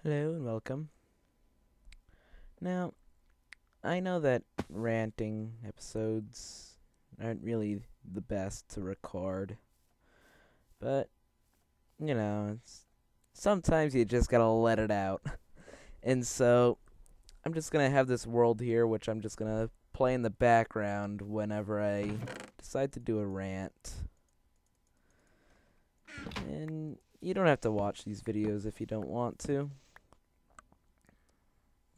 Hello and welcome. Now, I know that ranting episodes aren't really the best to record, but sometimes you just gotta let it out. And so, I'm just gonna have this world here, which I'm just gonna play in the background whenever I decide to do a rant. And you don't have to watch these videos if you don't want to.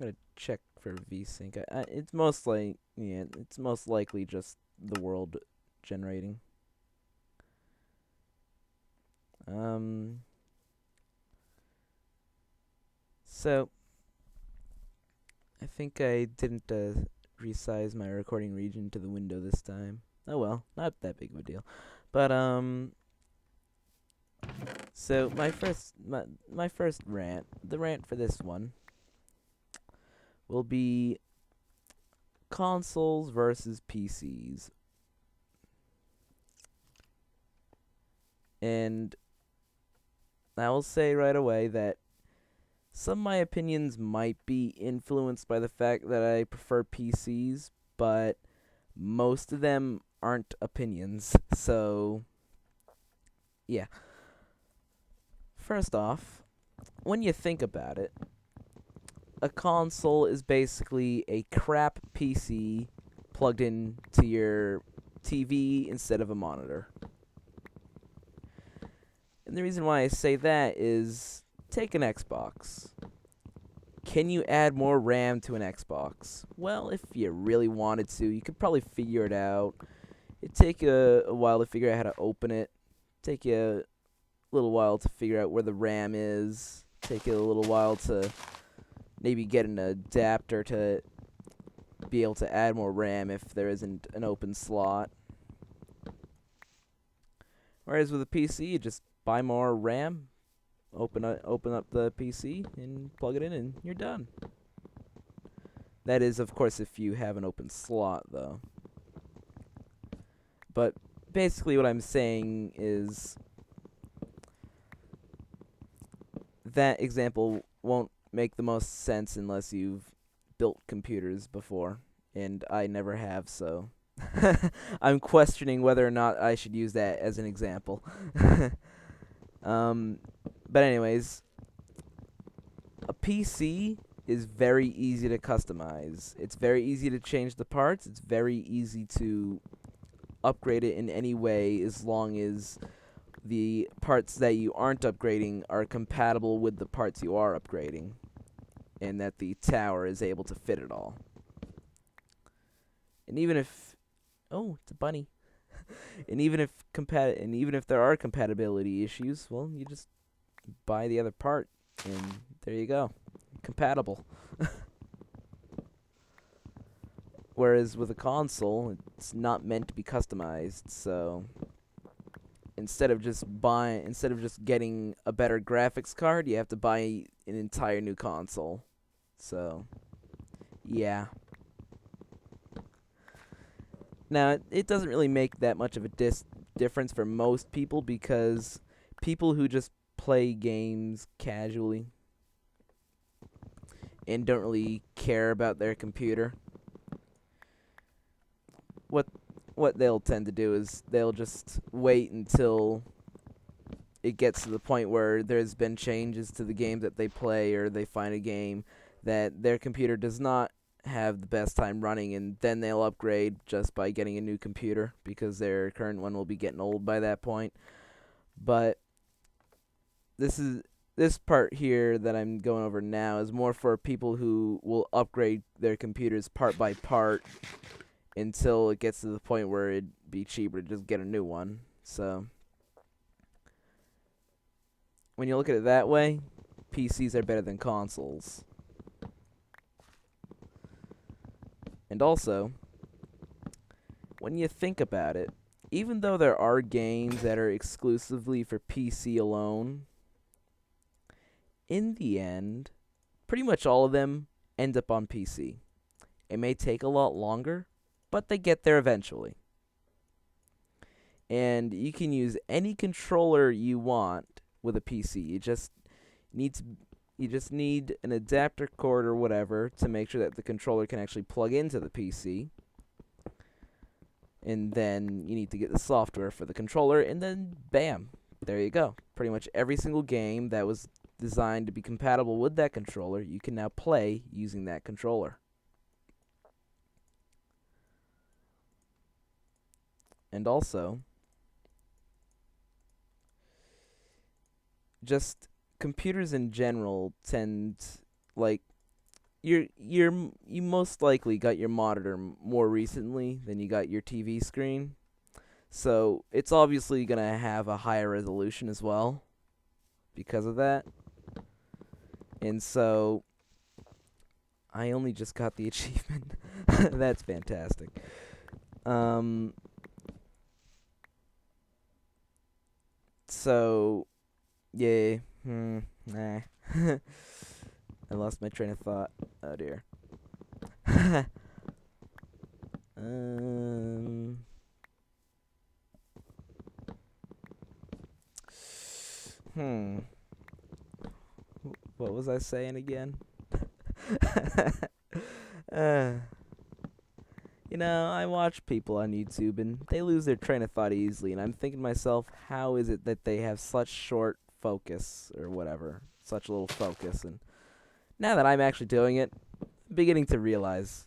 I'm gonna check for VSync. It's most likely just the world generating. Um, so I think I didn't resize my recording region to the window this time. Oh well, not that big of a deal. But so my first rant, the rant for this one will be consoles versus PCs. And I will say right away that some of my opinions might be influenced by the fact that I prefer PCs, but most of them aren't opinions. So, yeah. First off, when you think about it, a console is basically a crap PC plugged into your TV instead of a monitor. And the reason why I say that is take an Xbox. Can you add more RAM to an Xbox? Well, if you really wanted to, you could probably figure it out. It'd take a while to figure out how to open it. Take you a little while to figure out where the RAM is. Take you a little while to maybe get an adapter to be able to add more RAM if there isn't an open slot. Whereas with a PC, you just buy more RAM, open up the PC, and plug it in, and you're done. That is, of course, if you have an open slot, though. But basically what I'm saying is that example won't make the most sense unless you've built computers before, and I never have, so I'm questioning whether or not I should use that as an example. But anyways, a PC is very easy to customize. It's very easy to change the parts. It's very easy to upgrade it in any way as long as the parts that you aren't upgrading are compatible with the parts you are upgrading, and that the tower is able to fit it all. And even if it's a bunny. And even if there are compatibility issues, well, you just buy the other part and there you go. Compatible. Whereas with a console, it's not meant to be customized, so instead of just getting a better graphics card, you have to buy an entire new console. So, yeah. Now, it doesn't really make that much of a difference for most people because people who just play games casually and don't really care about their computer, what they'll tend to do is they'll just wait until it gets to the point where there's been changes to the game that they play, or they find a game that their computer does not have the best time running, and then they'll upgrade just by getting a new computer because their current one will be getting old by that point. But this part here that I'm going over now is more for people who will upgrade their computers part by part until it gets to the point where it'd be cheaper to just get a new one. So when you look at it that way, PCs are better than consoles. And also, when you think about it, even though there are games that are exclusively for PC alone, in the end, pretty much all of them end up on PC. It may take a lot longer, but they get there eventually. And you can use any controller you want with a PC. You just need to You just need an adapter cord or whatever to make sure that the controller can actually plug into the PC. And then you need to get the software for the controller, and then bam, there you go. Pretty much every single game that was designed to be compatible with that controller, you can now play using that controller. And also, just computers in general tend, like, you most likely got your monitor more recently than you got your TV screen. So it's obviously going to have a higher resolution as well because of that. And so I only just got the achievement. That's fantastic. So, yay. Nah. I lost my train of thought. Oh dear. um. Hmm. What was I saying again? uh, I watch people on YouTube and they lose their train of thought easily, and I'm thinking to myself, how is it that they have such short focus or whatever, such little focus? And now that I'm actually doing it, I'm beginning to realize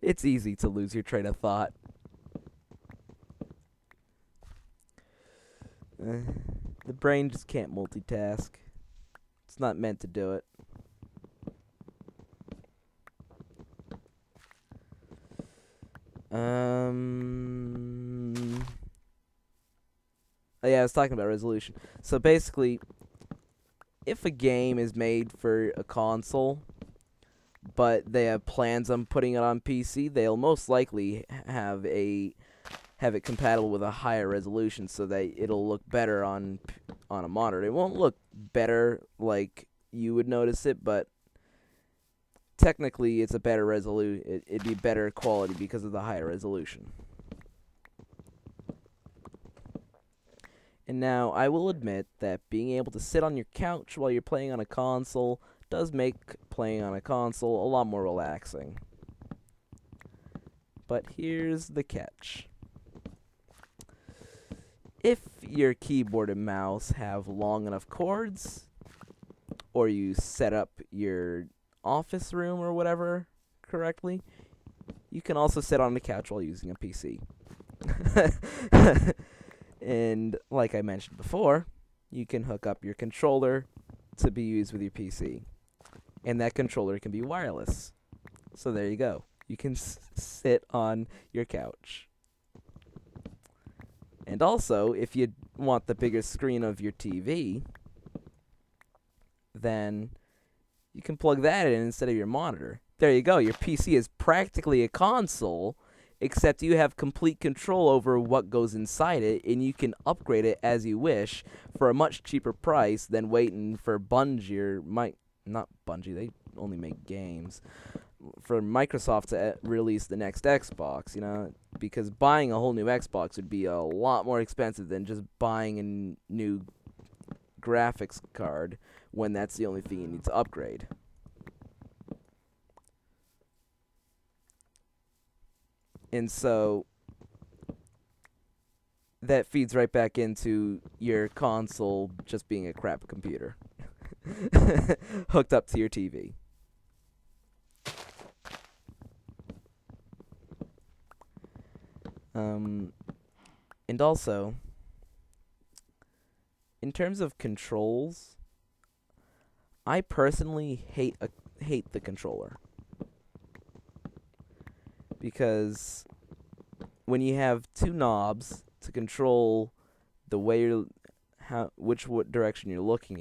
it's easy to lose your train of thought. The brain just can't multitask. It's not meant to do it. Oh, yeah, I was talking about resolution. So basically, if a game is made for a console, but they have plans on putting it on PC, they'll most likely have it compatible with a higher resolution so that it'll look better on a monitor. It won't look better like you would notice it, but technically it's a better resolution. It'd be better quality because of the higher resolution. And now, I will admit that being able to sit on your couch while you're playing on a console does make playing on a console a lot more relaxing. But here's the catch. If your keyboard and mouse have long enough cords, or you set up your office room or whatever correctly, you can also sit on the couch while using a PC. And like I mentioned before, you can hook up your controller to be used with your PC. And that controller can be wireless. So there you go. You can sit on your couch. And also, if you want the bigger screen of your TV, then you can plug that in instead of your monitor. There you go. Your PC is practically a console, except you have complete control over what goes inside it, and you can upgrade it as you wish for a much cheaper price than waiting for Bungie or not Bungie, they only make games, for Microsoft to release the next Xbox, because buying a whole new Xbox would be a lot more expensive than just buying a new graphics card when that's the only thing you need to upgrade. And so that feeds right back into your console just being a crap computer hooked up to your TV. And also, in terms of controls, I personally hate the controller. Because when you have two knobs to control the way what direction you're looking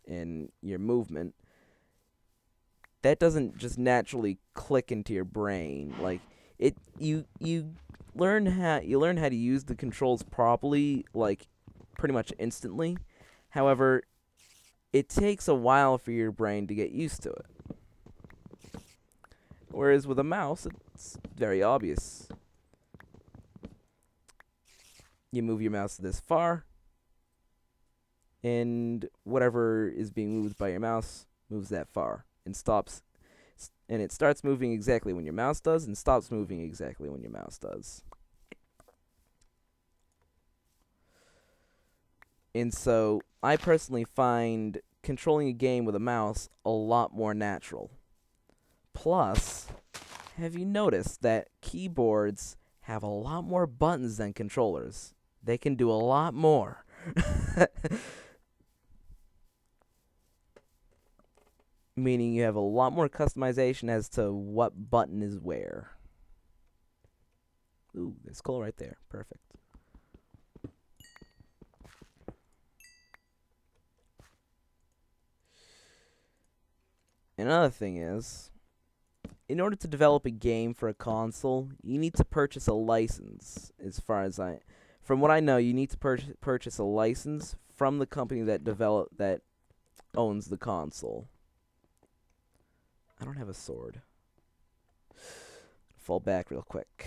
in your movement, that doesn't just naturally click into your brain. Like you learn how to use the controls properly, like pretty much instantly. However, it takes a while for your brain to get used to it. Whereas with a mouse, it's very obvious. You move your mouse this far, and whatever is being moved by your mouse moves that far and stops, and it starts moving exactly when your mouse does and stops moving exactly when your mouse does. And so I personally find controlling a game with a mouse a lot more natural. Plus, have you noticed that keyboards have a lot more buttons than controllers? They can do a lot more. Meaning you have a lot more customization as to what button is where. Ooh, there's coal right there. Perfect. Another thing is, in order to develop a game for a console, you need to purchase a license. From what I know, you need to purchase a license from the company that owns the console. I don't have a sword. Fall back real quick.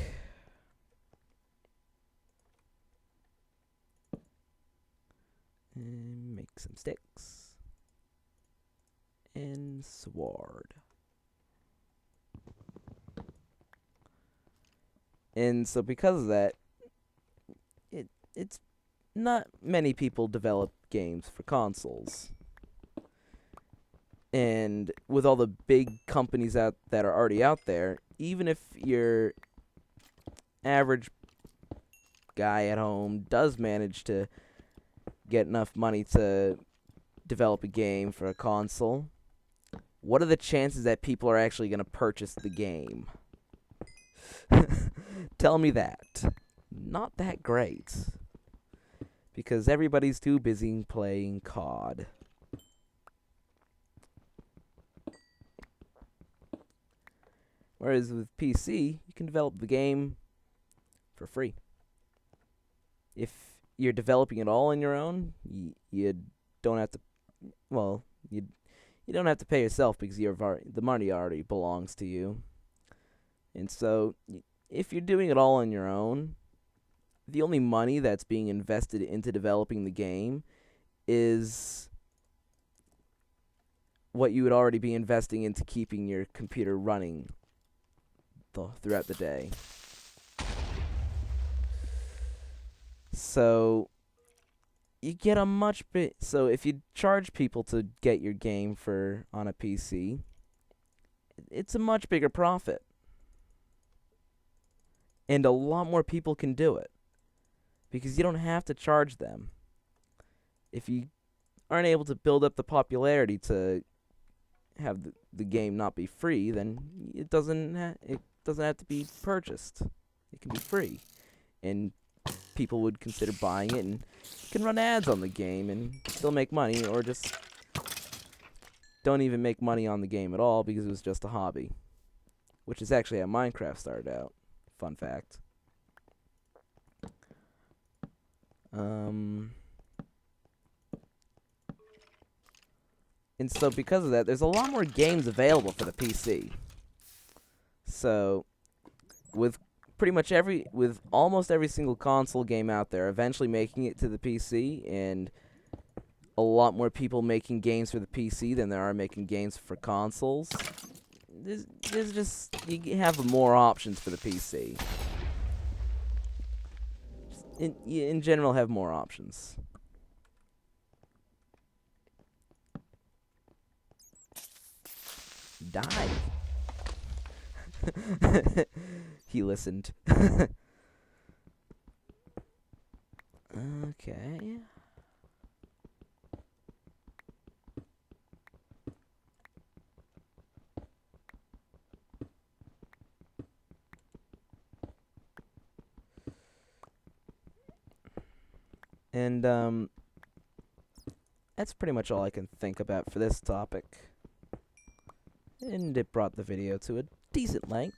And make some sticks. And sword. And so because of that, it's not many people develop games for consoles. And with all the big companies that are already out there, even if your average guy at home does manage to get enough money to develop a game for a console, what are the chances that people are actually going to purchase the game? Tell me that. Not that great. Because everybody's too busy playing COD. Whereas with PC, you can develop the game for free. If you're developing it all on your own, you don't have to. Well, you don't have to pay yourself because the money already belongs to you. And so, if you're doing it all on your own, the only money that's being invested into developing the game is what you would already be investing into keeping your computer running throughout the day. So you get a much bit. So if you charge people to get your game on a PC, it's a much bigger profit, and a lot more people can do it because you don't have to charge them. If you aren't able to build up the popularity to have the game not be free, then it doesn't have to be purchased. It can be free, and people would consider buying it and can run ads on the game and still make money, or just don't even make money on the game at all because it was just a hobby, which is actually how Minecraft started out. Fun fact. And so because of that, there's a lot more games available for the PC. So with almost every single console game out there eventually making it to the PC, and a lot more people making games for the PC than there are making games for consoles, there's just, you have more options for the PC. You in general have more options. Die. He listened. Okay. And that's pretty much all I can think about for this topic. And it brought the video to a decent length.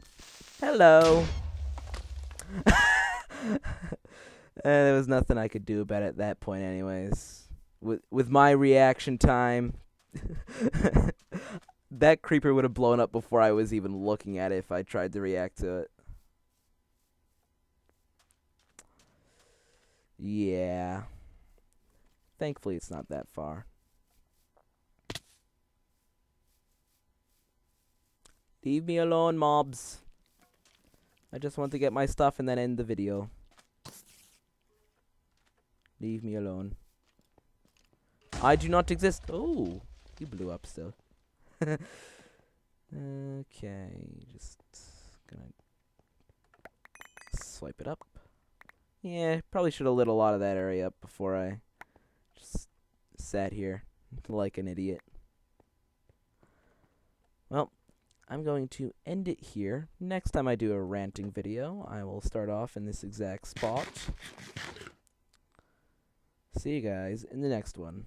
Hello. There was nothing I could do about it at that point anyways. With my reaction time, that creeper would have blown up before I was even looking at it if I tried to react to it. Yeah. Thankfully, it's not that far. Leave me alone, mobs. I just want to get my stuff and then end the video. Leave me alone. I do not exist. Oh, he blew up still. Okay, just gonna swipe it up. Yeah, probably should have lit a lot of that area up before I just sat here like an idiot. Well, I'm going to end it here. Next time I do a ranting video, I will start off in this exact spot. See you guys in the next one.